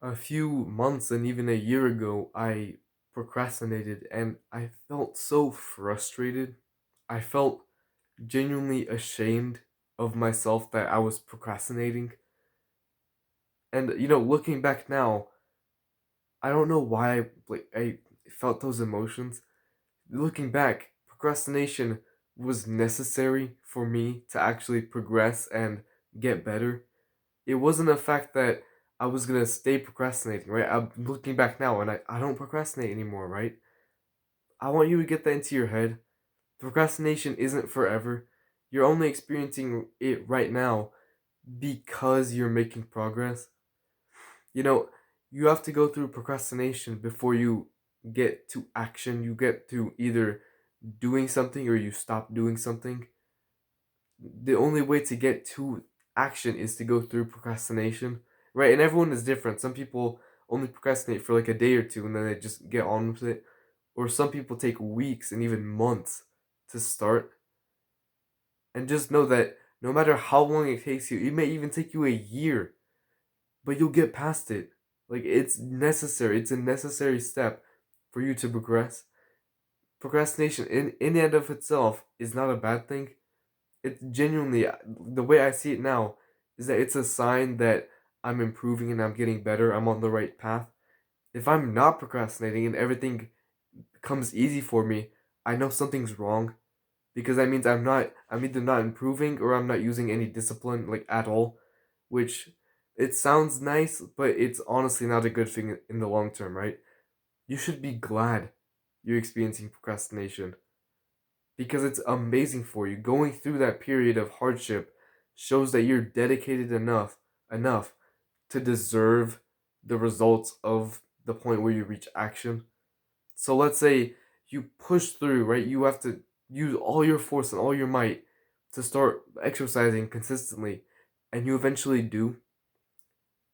A few months and even a year ago, I procrastinated and I felt so frustrated. I felt genuinely ashamed of myself that I was procrastinating. And looking back now, I don't know why I felt those emotions. Looking back, procrastination was necessary for me to actually progress and get better. It wasn't a fact that I was gonna stay procrastinating, right? I'm looking back now and I don't procrastinate anymore, right? I want you to get that into your head. Procrastination isn't forever. You're only experiencing it right now because you're making progress. You know, you have to go through procrastination before you get to action. You get to either doing something or you stop doing something. The only way to get to action is to go through procrastination, right? And everyone is different. Some people only procrastinate for like a day or two and then they just get on with it. Or some people take weeks and even months to start. And just know that no matter how long it takes you, it may even take you a year, but you'll get past it. Like it's necessary. It's a necessary step for you to progress. Procrastination in and of itself is not a bad thing. It's genuinely the way I see it now is that it's a sign that I'm improving and I'm getting better. I'm on the right path. If I'm not procrastinating and everything comes easy for me, I know something's wrong because that means I'm either not improving or I'm not using any discipline like at all, which it sounds nice, but it's honestly not a good thing in the long term, right? You should be glad you're experiencing procrastination because it's amazing for you. Going through that period of hardship shows that you're dedicated enough to deserve the results of the point where you reach action. So let's say you push through, right? You have to use all your force and all your might to start exercising consistently, and you eventually do.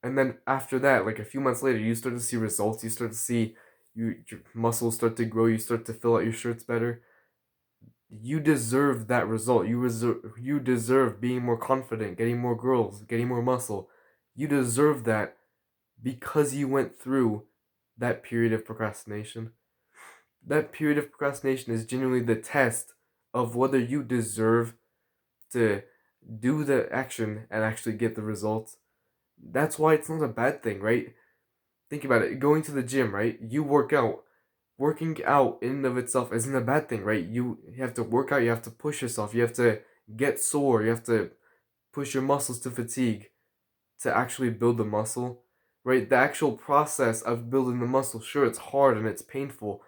And then after that, like a few months later, you start to see results. You start to see your muscles start to grow. You start to fill out your shirts better. You deserve that result. You deserve being more confident, getting more girls, getting more muscle. You deserve that because you went through that period of procrastination. That period of procrastination is genuinely the test of whether you deserve to do the action and actually get the results. That's why it's not a bad thing, right? Think about it. Going to the gym, right? You work out. Working out in and of itself isn't a bad thing, right? You have to work out, you have to push yourself, you have to get sore, you have to push your muscles to fatigue to actually build the muscle, right? The actual process of building the muscle, sure, it's hard and it's painful,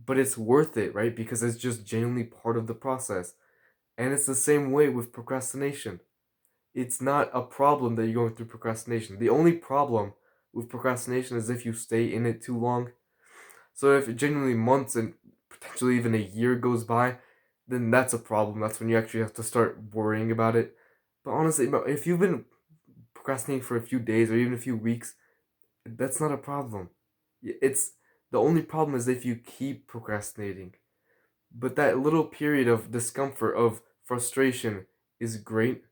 but it's worth it, right? Because it's just genuinely part of the process. And it's the same way with procrastination. It's not a problem that you're going through procrastination. The only problem with procrastination is if you stay in it too long. So if genuinely months and potentially even a year goes by, then that's a problem. That's when you actually have to start worrying about it. But honestly, if you've been procrastinating for a few days or even a few weeks, that's not a problem. It's the only problem is if you keep procrastinating. But that little period of discomfort, of frustration is great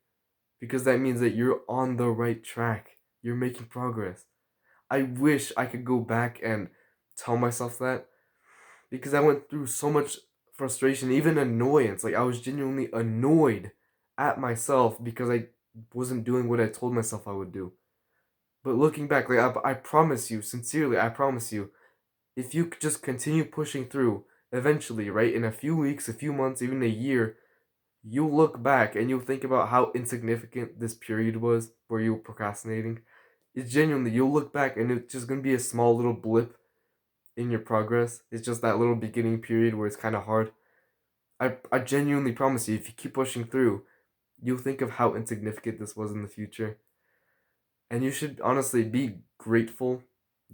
because that means that you're on the right track. You're making progress. I wish I could go back and tell myself that because I went through so much frustration, even annoyance. Like I was genuinely annoyed at myself because I wasn't doing what I told myself I would do. But looking back, like I promise you, sincerely, I promise you, if you could just continue pushing through, eventually, right, in a few weeks, a few months, even a year, you'll look back and you'll think about how insignificant this period was where you were procrastinating. It's genuinely, you'll look back and it's just gonna be a small little blip in your progress. It's just that little beginning period where it's kind of hard. I genuinely promise you, if you keep pushing through, you'll think of how insignificant this was in the future. And you should honestly be grateful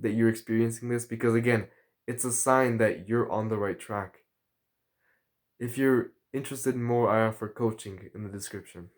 that you're experiencing this because, again, it's a sign that you're on the right track. If you're interested in more, I offer coaching in the description.